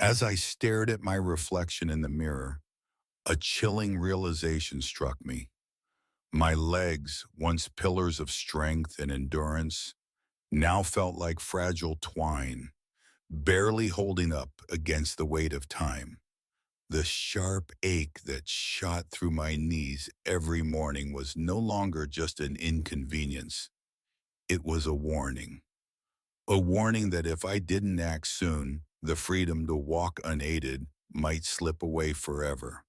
As I stared at my reflection in the mirror, a chilling realization struck me. My legs, once pillars of strength and endurance, now felt like fragile twine, barely holding up against the weight of time. The sharp ache that shot through my knees every morning was no longer just an inconvenience. It was a warning. A warning that if I didn't act soon, the freedom to walk unaided might slip away forever.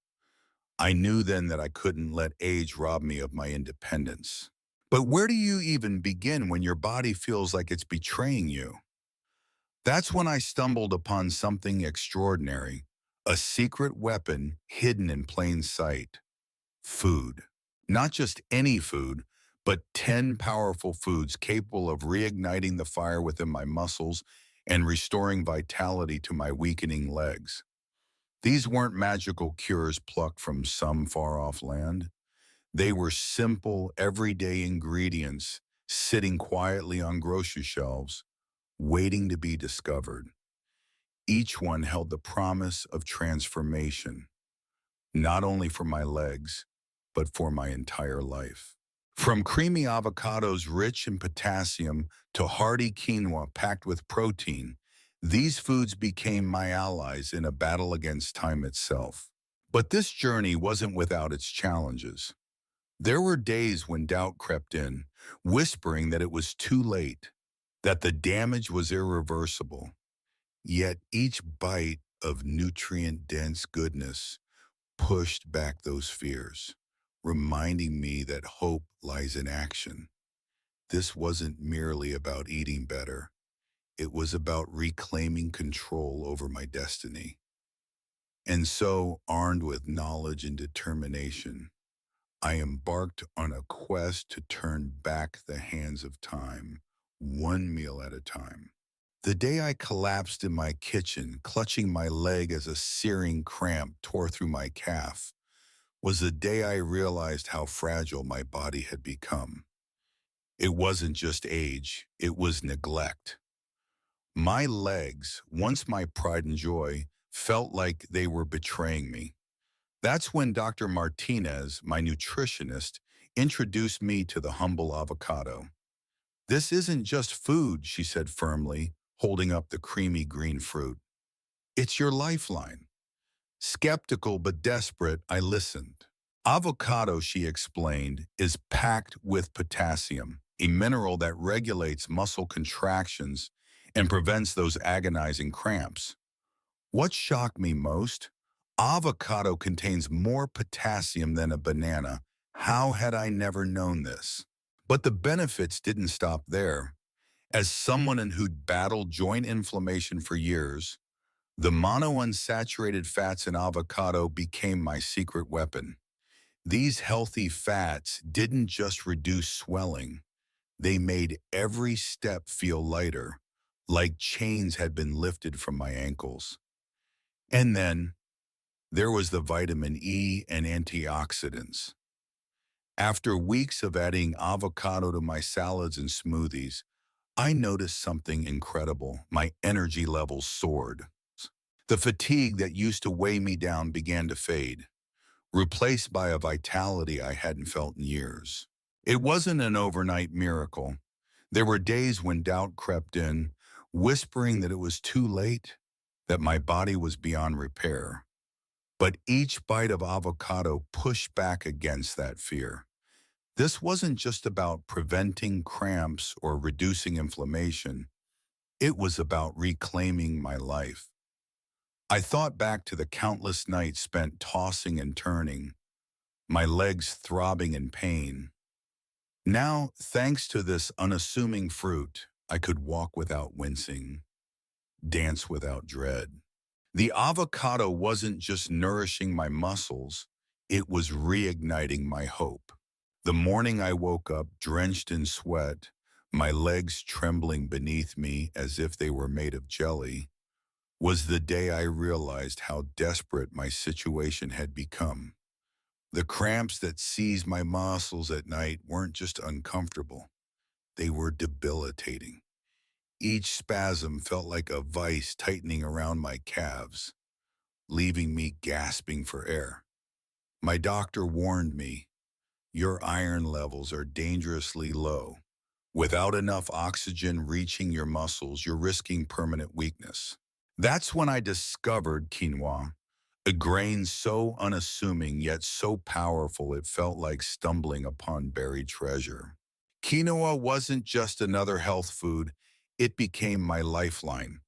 I knew then that I couldn't let age rob me of my independence. But where do you even begin when your body feels like it's betraying you? That's when I stumbled upon something extraordinary, a secret weapon hidden in plain sight: food. Not just any food, but 10 powerful foods capable of reigniting the fire within my muscles and restoring vitality to my weakening legs. These weren't magical cures plucked from some far-off land. They were simple, everyday ingredients sitting quietly on grocery shelves, waiting to be discovered. Each one held the promise of transformation, not only for my legs, but for my entire life. From creamy avocados rich in potassium to hearty quinoa packed with protein, these foods became my allies in a battle against time itself. But this journey wasn't without its challenges. There were days when doubt crept in, whispering that it was too late, that the damage was irreversible. Yet each bite of nutrient-dense goodness pushed back those fears, reminding me that hope lies in action. This wasn't merely about eating better. It was about reclaiming control over my destiny. And so, armed with knowledge and determination, I embarked on a quest to turn back the hands of time, one meal at a time. The day I collapsed in my kitchen, clutching my leg as a searing cramp tore through my calf, was the day I realized how fragile my body had become. It wasn't just age, it was neglect. My legs, once my pride and joy, felt like they were betraying me. That's when Dr. Martinez, my nutritionist, introduced me to the humble avocado. "This isn't just food," she said firmly, holding up the creamy green fruit. "It's your lifeline." Skeptical but desperate, I listened. Avocado, she explained, is packed with potassium, a mineral that regulates muscle contractions and prevents those agonizing cramps. What shocked me most? Avocado contains more potassium than a banana. How had I never known this? But the benefits didn't stop there. As someone who'd battled joint inflammation for years, the monounsaturated fats in avocado became my secret weapon. These healthy fats didn't just reduce swelling, they made every step feel lighter, like chains had been lifted from my ankles. And then there was the vitamin E and antioxidants. After weeks of adding avocado to my salads and smoothies, I noticed something incredible. My energy levels soared. The fatigue that used to weigh me down began to fade, replaced by a vitality I hadn't felt in years. It wasn't an overnight miracle. There were days when doubt crept in, whispering that it was too late, that my body was beyond repair. But each bite of avocado pushed back against that fear. This wasn't just about preventing cramps or reducing inflammation. It was about reclaiming my life. I thought back to the countless nights spent tossing and turning, my legs throbbing in pain. Now, thanks to this unassuming fruit, I could walk without wincing, dance without dread. The avocado wasn't just nourishing my muscles, it was reigniting my hope. The morning I woke up drenched in sweat, my legs trembling beneath me as if they were made of jelly, was the day I realized how desperate my situation had become. The cramps that seized my muscles at night weren't just uncomfortable, they were debilitating. Each spasm felt like a vice tightening around my calves, leaving me gasping for air. My doctor warned me, your iron levels are dangerously low. Without enough oxygen reaching your muscles, you're risking permanent weakness. That's when I discovered quinoa, a grain so unassuming yet so powerful it felt like stumbling upon buried treasure. Quinoa wasn't just another health food, it became my lifeline.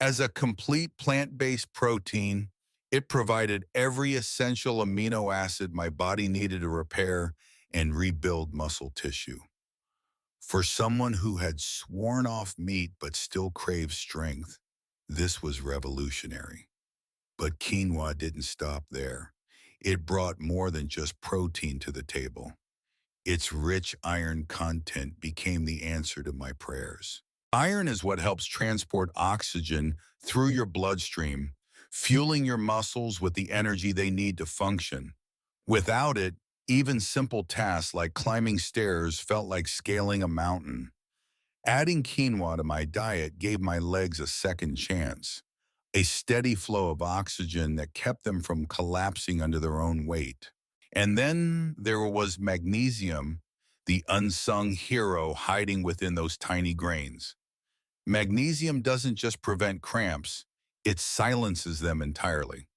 As a complete plant-based protein, it provided every essential amino acid my body needed to repair and rebuild muscle tissue. For someone who had sworn off meat but still craved strength, this was revolutionary. But quinoa didn't stop there. It brought more than just protein to the table. Its rich iron content became the answer to my prayers. Iron is what helps transport oxygen through your bloodstream, fueling your muscles with the energy they need to function. Without it, even simple tasks like climbing stairs felt like scaling a mountain. Adding quinoa to my diet gave my legs a second chance, a steady flow of oxygen that kept them from collapsing under their own weight. And then there was magnesium, the unsung hero hiding within those tiny grains. Magnesium doesn't just prevent cramps, it silences them entirely.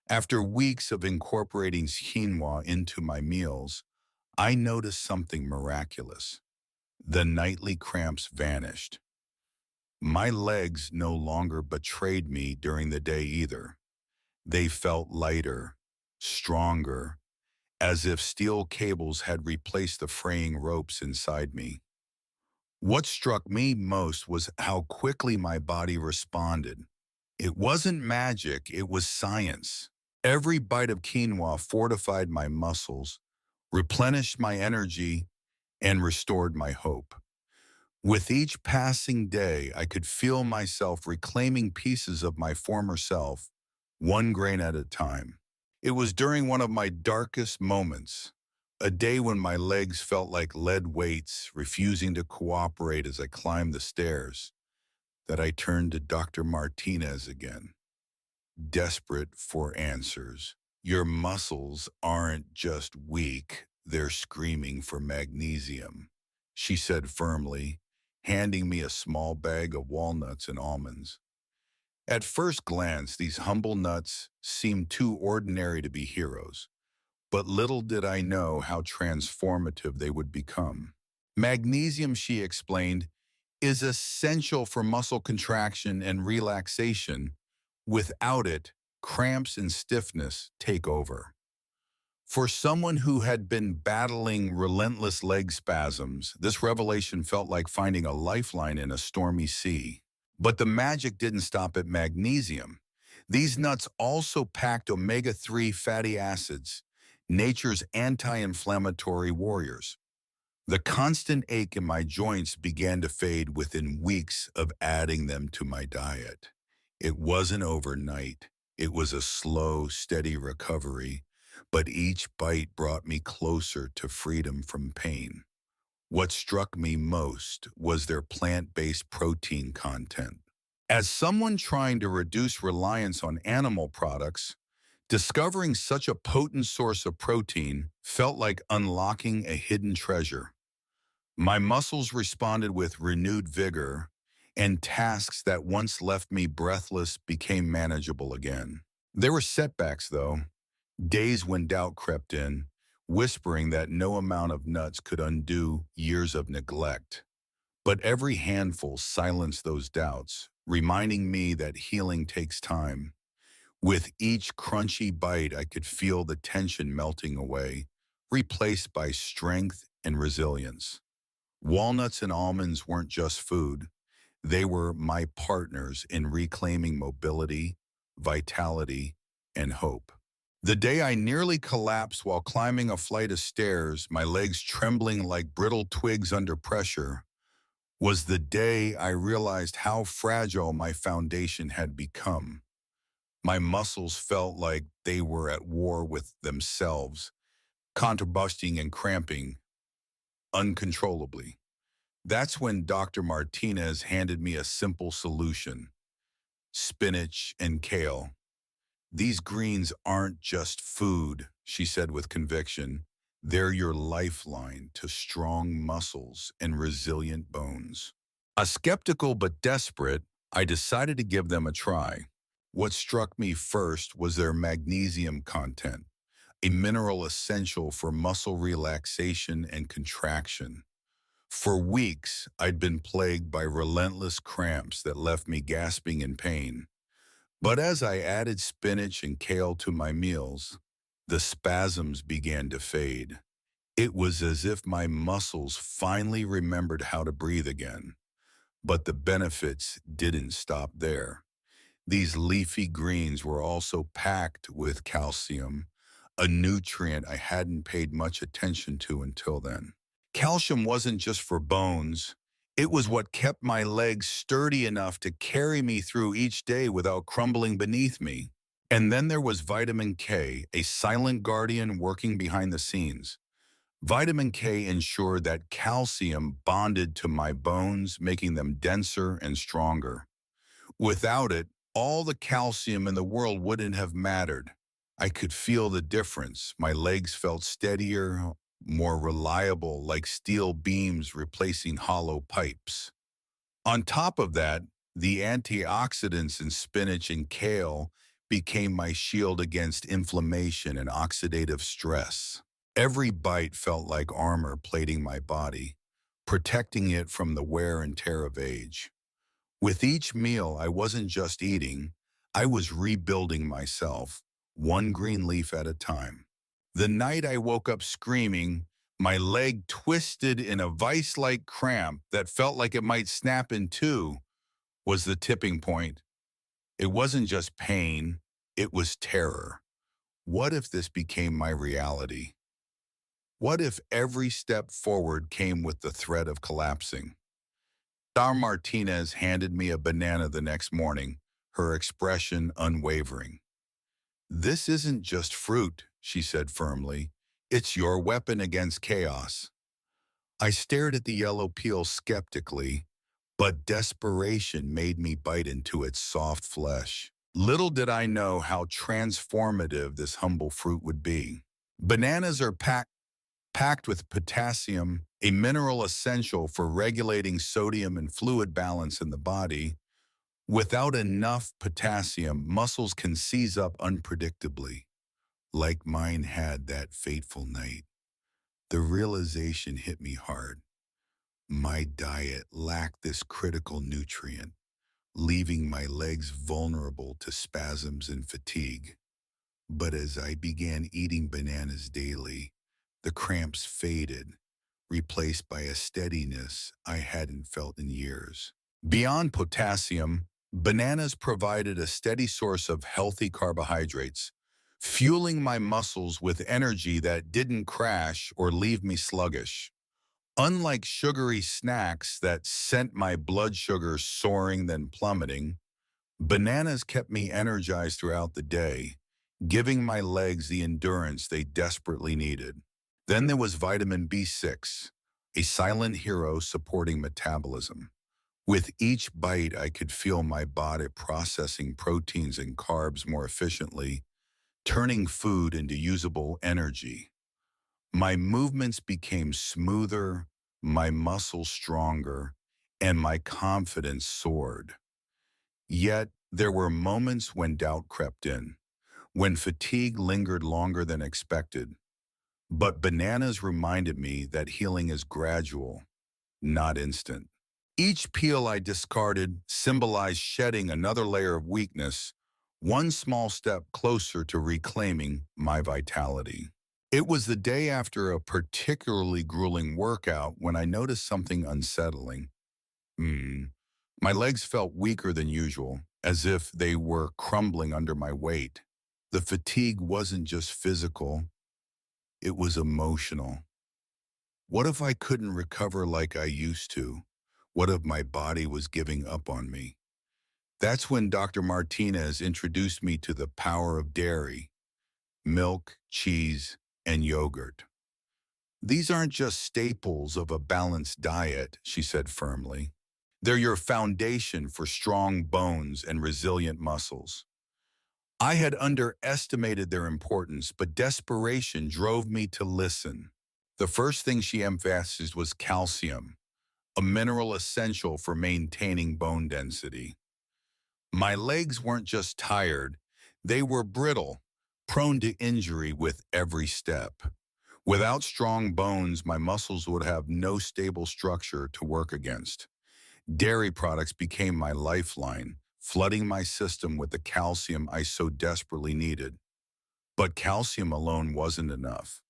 After weeks of incorporating quinoa into my meals, I noticed something miraculous. The nightly cramps vanished. My legs no longer betrayed me during the day either. They felt lighter, stronger, as if steel cables had replaced the fraying ropes inside me. What struck me most was how quickly my body responded. It wasn't magic, it was science. Every bite of quinoa fortified my muscles, replenished my energy, and restored my hope. With each passing day, I could feel myself reclaiming pieces of my former self, one grain at a time. It was during one of my darkest moments, a day when my legs felt like lead weights, refusing to cooperate as I climbed the stairs, that I turned to Dr. Martinez again, desperate for answers. Your muscles aren't just weak, they're screaming for magnesium, she said firmly, handing me a small bag of walnuts and almonds. At first glance, these humble nuts seemed too ordinary to be heroes, but little did I know how transformative they would become. Magnesium, she explained, is essential for muscle contraction and relaxation. Without it, cramps and stiffness take over. For someone who had been battling relentless leg spasms, this revelation felt like finding a lifeline in a stormy sea. But the magic didn't stop at magnesium. These nuts also packed omega-3 fatty acids, nature's anti-inflammatory warriors. The constant ache in my joints began to fade within weeks of adding them to my diet. It wasn't overnight. It was a slow, steady recovery, but each bite brought me closer to freedom from pain. What struck me most was their plant-based protein content. As someone trying to reduce reliance on animal products, discovering such a potent source of protein felt like unlocking a hidden treasure. My muscles responded with renewed vigor, and tasks that once left me breathless became manageable again. There were setbacks, though, days when doubt crept in, whispering that no amount of nuts could undo years of neglect. But every handful silenced those doubts, reminding me that healing takes time. With each crunchy bite, I could feel the tension melting away, replaced by strength and resilience. Walnuts and almonds weren't just food. They were my partners in reclaiming mobility, vitality, and hope. The day I nearly collapsed while climbing a flight of stairs, my legs trembling like brittle twigs under pressure, was the day I realized how fragile my foundation had become. My muscles felt like they were at war with themselves, contrebusting and cramping uncontrollably. That's when Dr. Martinez handed me a simple solution: spinach and kale. These greens aren't just food, she said with conviction. They're your lifeline to strong muscles and resilient bones. A skeptical but desperate, I decided to give them a try. What struck me first was their magnesium content, a mineral essential for muscle relaxation and contraction. For weeks, I'd been plagued by relentless cramps that left me gasping in pain. But as I added spinach and kale to my meals, the spasms began to fade. It was as if my muscles finally remembered how to breathe again. But the benefits didn't stop there. These leafy greens were also packed with calcium, a nutrient I hadn't paid much attention to until then. Calcium wasn't just for bones. It was what kept my legs sturdy enough to carry me through each day without crumbling beneath me. And then there was vitamin K, a silent guardian working behind the scenes. Vitamin K ensured that calcium bonded to my bones, making them denser and stronger. Without it, all the calcium in the world wouldn't have mattered. I could feel the difference. My legs felt steadier, more reliable, like steel beams replacing hollow pipes. On top of that, the antioxidants in spinach and kale became my shield against inflammation and oxidative stress. Every bite felt like armor plating my body, protecting it from the wear and tear of age. With each meal, I wasn't just eating, I was rebuilding myself, one green leaf at a time. The night I woke up screaming, my leg twisted in a vice-like cramp that felt like it might snap in two, was the tipping point. It wasn't just pain, it was terror. What if this became my reality? What if every step forward came with the threat of collapsing? Dar Martinez handed me a banana the next morning, her expression unwavering. "This isn't just fruit," she said firmly. "It's your weapon against chaos." I stared at the yellow peel skeptically, but desperation made me bite into its soft flesh. Little did I know how transformative this humble fruit would be. Bananas are packed with potassium, a mineral essential for regulating sodium and fluid balance in the body. Without enough potassium, muscles can seize up unpredictably, like mine had that fateful night. The realization hit me hard. My diet lacked this critical nutrient, leaving my legs vulnerable to spasms and fatigue. But as I began eating bananas daily, the cramps faded, replaced by a steadiness I hadn't felt in years. Beyond potassium, bananas provided a steady source of healthy carbohydrates, fueling my muscles with energy that didn't crash or leave me sluggish. Unlike sugary snacks that sent my blood sugar soaring then plummeting, bananas kept me energized throughout the day, giving my legs the endurance they desperately needed. Then there was vitamin B6, a silent hero supporting metabolism. With each bite, I could feel my body processing proteins and carbs more efficiently, turning food into usable energy. My movements became smoother, my muscles stronger, and my confidence soared. Yet, there were moments when doubt crept in, when fatigue lingered longer than expected. But bananas reminded me that healing is gradual, not instant. Each peel I discarded symbolized shedding another layer of weakness, one small step closer to reclaiming my vitality. It was the day after a particularly grueling workout when I noticed something unsettling. My legs felt weaker than usual, as if they were crumbling under my weight. The fatigue wasn't just physical, it was emotional. What if I couldn't recover like I used to? What if my body was giving up on me? That's when Dr. Martinez introduced me to the power of dairy, milk, cheese, and yogurt. These aren't just staples of a balanced diet, she said firmly. They're your foundation for strong bones and resilient muscles. I had underestimated their importance, but desperation drove me to listen. The first thing she emphasized was calcium, a mineral essential for maintaining bone density. My legs weren't just tired, they were brittle, prone to injury with every step. Without strong bones, my muscles would have no stable structure to work against. Dairy products became my lifeline, flooding my system with the calcium I so desperately needed. But calcium alone wasn't enough.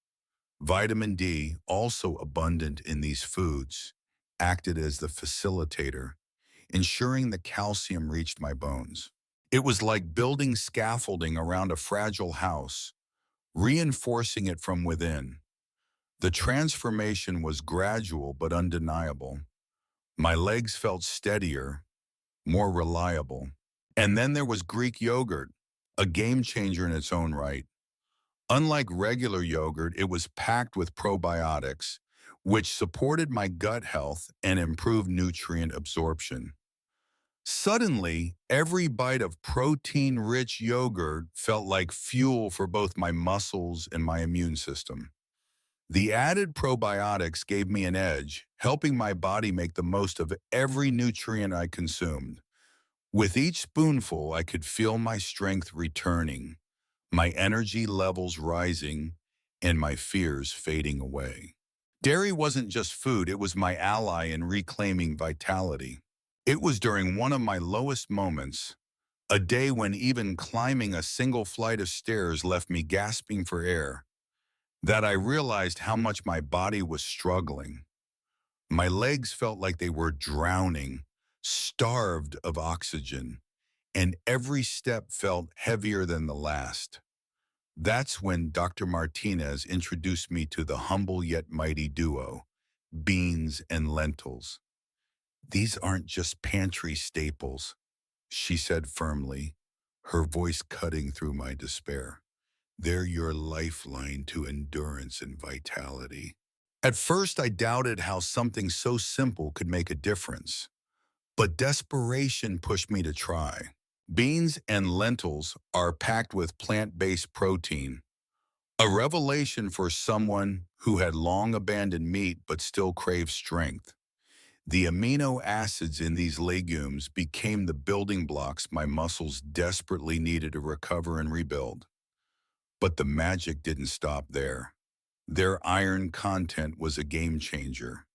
Vitamin D, also abundant in these foods, acted as the facilitator, ensuring the calcium reached my bones. It was like building scaffolding around a fragile house, reinforcing it from within. The transformation was gradual but undeniable. My legs felt steadier, more reliable. And then there was Greek yogurt, a game changer in its own right. Unlike regular yogurt, it was packed with probiotics, which supported my gut health and improved nutrient absorption. Suddenly, every bite of protein-rich yogurt felt like fuel for both my muscles and my immune system. The added probiotics gave me an edge, helping my body make the most of every nutrient I consumed. With each spoonful, I could feel my strength returning, my energy levels rising, and my fears fading away. Dairy wasn't just food, it was my ally in reclaiming vitality. It was during one of my lowest moments, a day when even climbing a single flight of stairs left me gasping for air, that I realized how much my body was struggling. My legs felt like they were drowning, starved of oxygen, and every step felt heavier than the last. That's when Dr. Martinez introduced me to the humble yet mighty duo, beans and lentils. These aren't just pantry staples, she said firmly, her voice cutting through my despair. They're your lifeline to endurance and vitality. At first, I doubted how something so simple could make a difference, but desperation pushed me to try. Beans and lentils are packed with plant-based protein, a revelation for someone who had long abandoned meat but still craved strength. The amino acids in these legumes became the building blocks my muscles desperately needed to recover and rebuild. But the magic didn't stop there. Their iron content was a game changer.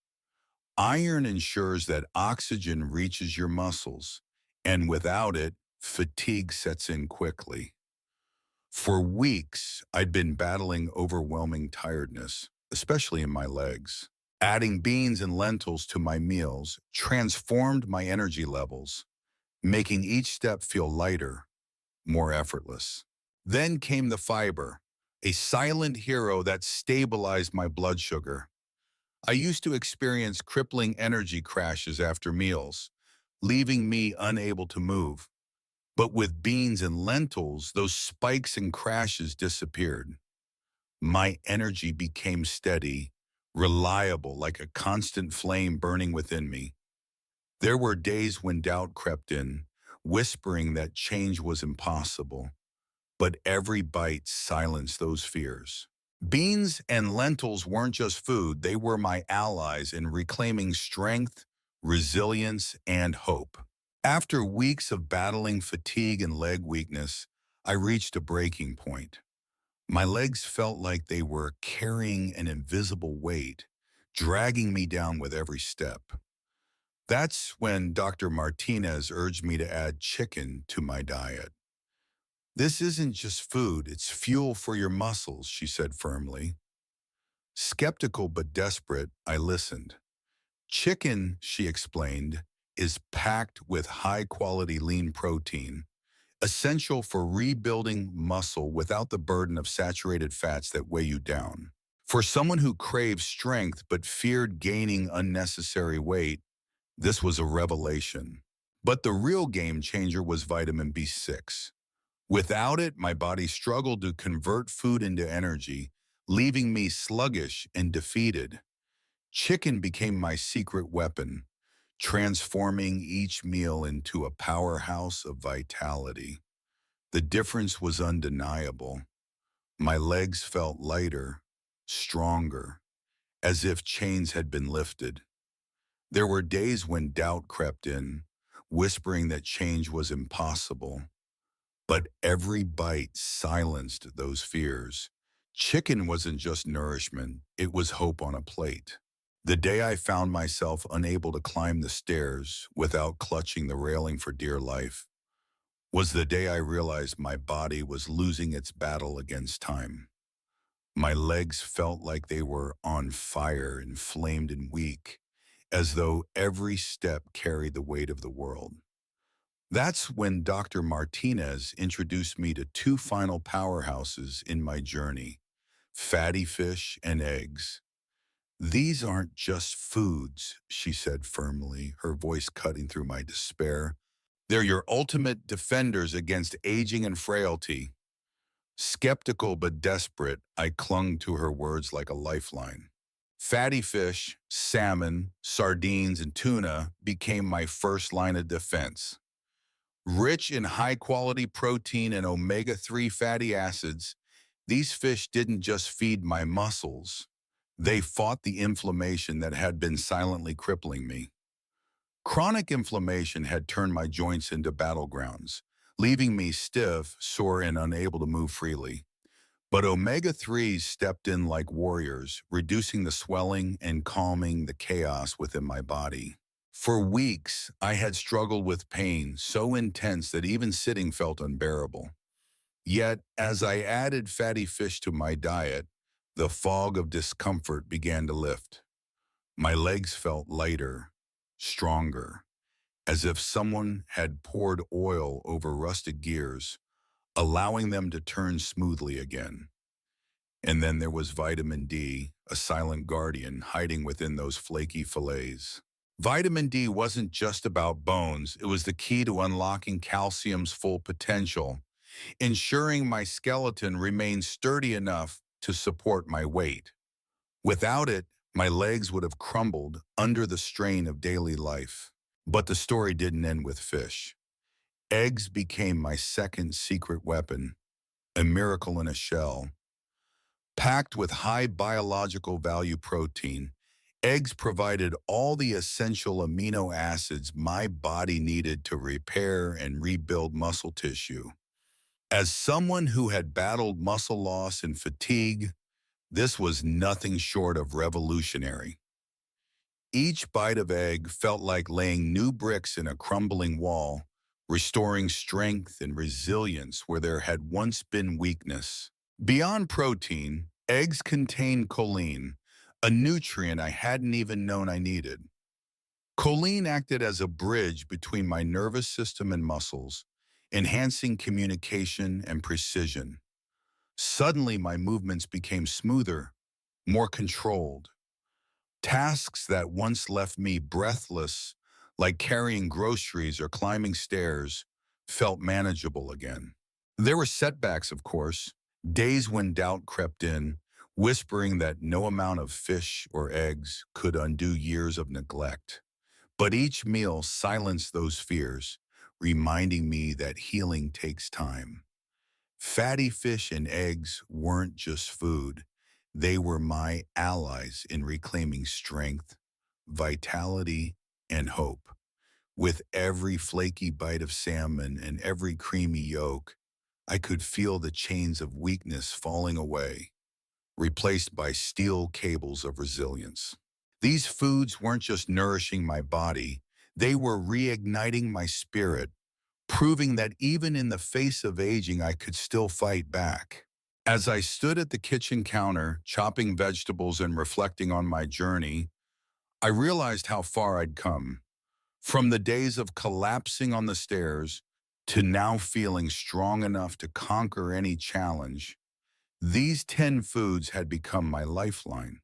Iron ensures that oxygen reaches your muscles, and without it, fatigue sets in quickly. For weeks, I'd been battling overwhelming tiredness, especially in my legs. Adding beans and lentils to my meals transformed my energy levels, making each step feel lighter, more effortless. Then came the fiber, a silent hero that stabilized my blood sugar. I used to experience crippling energy crashes after meals, leaving me unable to move. But with beans and lentils, those spikes and crashes disappeared. My energy became steady, reliable, like a constant flame burning within me. There were days when doubt crept in, whispering that change was impossible, but every bite silenced those fears. Beans and lentils weren't just food, they were my allies in reclaiming strength, resilience, and hope. After weeks of battling fatigue and leg weakness, I reached a breaking point. My legs felt like they were carrying an invisible weight, dragging me down with every step. That's when Dr. Martinez urged me to add chicken to my diet. This isn't just food, it's fuel for your muscles, she said firmly. Skeptical but desperate, I listened. Chicken, she explained, is packed with high-quality lean protein, essential for rebuilding muscle without the burden of saturated fats that weigh you down. For someone who craves strength but feared gaining unnecessary weight, this was a revelation. But the real game changer was vitamin B6. Without it, my body struggled to convert food into energy, leaving me sluggish and defeated. Chicken became my secret weapon, transforming each meal into a powerhouse of vitality. The difference was undeniable. My legs felt lighter, stronger, as if chains had been lifted. There were days when doubt crept in, whispering that change was impossible. But every bite silenced those fears. Chicken wasn't just nourishment, it was hope on a plate. The day I found myself unable to climb the stairs without clutching the railing for dear life was the day I realized my body was losing its battle against time. My legs felt like they were on fire, inflamed and weak, as though every step carried the weight of the world. That's when Dr. Martinez introduced me to two final powerhouses in my journey, fatty fish and eggs. These aren't just foods, she said firmly, her voice cutting through my despair. They're your ultimate defenders against aging and frailty. Skeptical but desperate, I clung to her words like a lifeline. Fatty fish, salmon, sardines, and tuna became my first line of defense. Rich in high-quality protein and omega-3 fatty acids, these fish didn't just feed my muscles. They fought the inflammation that had been silently crippling me. Chronic inflammation had turned my joints into battlegrounds, leaving me stiff, sore, and unable to move freely. But omega-3s stepped in like warriors, reducing the swelling and calming the chaos within my body. For weeks, I had struggled with pain so intense that even sitting felt unbearable. Yet, as I added fatty fish to my diet, the fog of discomfort began to lift. My legs felt lighter, stronger, as if someone had poured oil over rusted gears, allowing them to turn smoothly again. And then there was vitamin D, a silent guardian hiding within those flaky fillets. Vitamin D wasn't just about bones, it was the key to unlocking calcium's full potential, ensuring my skeleton remained sturdy enough to support my weight. Without it, my legs would have crumbled under the strain of daily life. But the story didn't end with fish. Eggs became my second secret weapon, a miracle in a shell. Packed with high biological value protein, eggs provided all the essential amino acids my body needed to repair and rebuild muscle tissue. As someone who had battled muscle loss and fatigue, this was nothing short of revolutionary. Each bite of egg felt like laying new bricks in a crumbling wall, restoring strength and resilience where there had once been weakness. Beyond protein, eggs contain choline, a nutrient I hadn't even known I needed. Choline acted as a bridge between my nervous system and muscles, enhancing communication and precision. Suddenly, my movements became smoother, more controlled. Tasks that once left me breathless, like carrying groceries or climbing stairs, felt manageable again. There were setbacks, of course, days when doubt crept in, whispering that no amount of fish or eggs could undo years of neglect. But each meal silenced those fears, reminding me that healing takes time. Fatty fish and eggs weren't just food. They were my allies in reclaiming strength, vitality, and hope. With every flaky bite of salmon and every creamy yolk, I could feel the chains of weakness falling away, replaced by steel cables of resilience. These foods weren't just nourishing my body, they were reigniting my spirit, proving that even in the face of aging, I could still fight back. As I stood at the kitchen counter, chopping vegetables and reflecting on my journey, I realized how far I'd come. From the days of collapsing on the stairs to now feeling strong enough to conquer any challenge, these 10 foods had become my lifeline.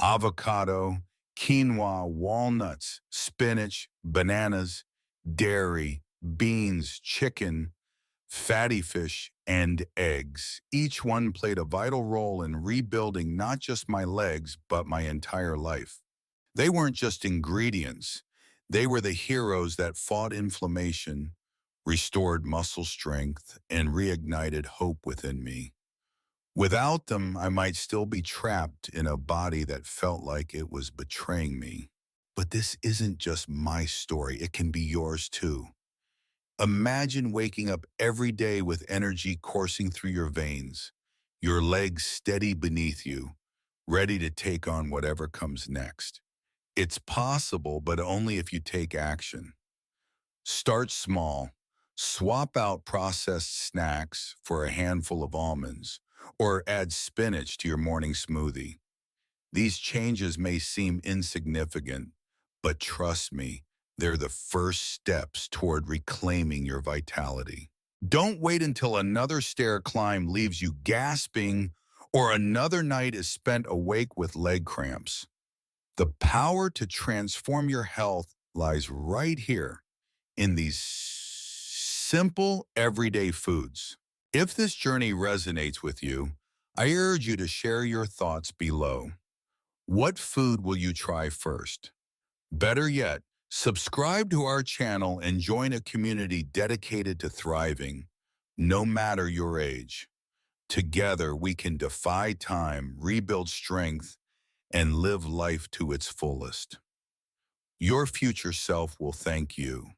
Avocado, quinoa, walnuts, spinach, bananas, dairy, beans, chicken, fatty fish, and eggs. Each one played a vital role in rebuilding not just my legs, but my entire life. They weren't just ingredients. They were the heroes that fought inflammation, restored muscle strength, and reignited hope within me. Without them, I might still be trapped in a body that felt like it was betraying me. But this isn't just my story, it can be yours too. Imagine waking up every day with energy coursing through your veins, your legs steady beneath you, ready to take on whatever comes next. It's possible, but only if you take action. Start small. Swap out processed snacks for a handful of almonds, or add spinach to your morning smoothie. These changes may seem insignificant, but trust me, they're the first steps toward reclaiming your vitality. Don't wait until another stair climb leaves you gasping or another night is spent awake with leg cramps. The power to transform your health lies right here in these simple, everyday foods. If this journey resonates with you, I urge you to share your thoughts below. What food will you try first? Better yet, subscribe to our channel and join a community dedicated to thriving, no matter your age. Together, we can defy time, rebuild strength, and live life to its fullest. Your future self will thank you.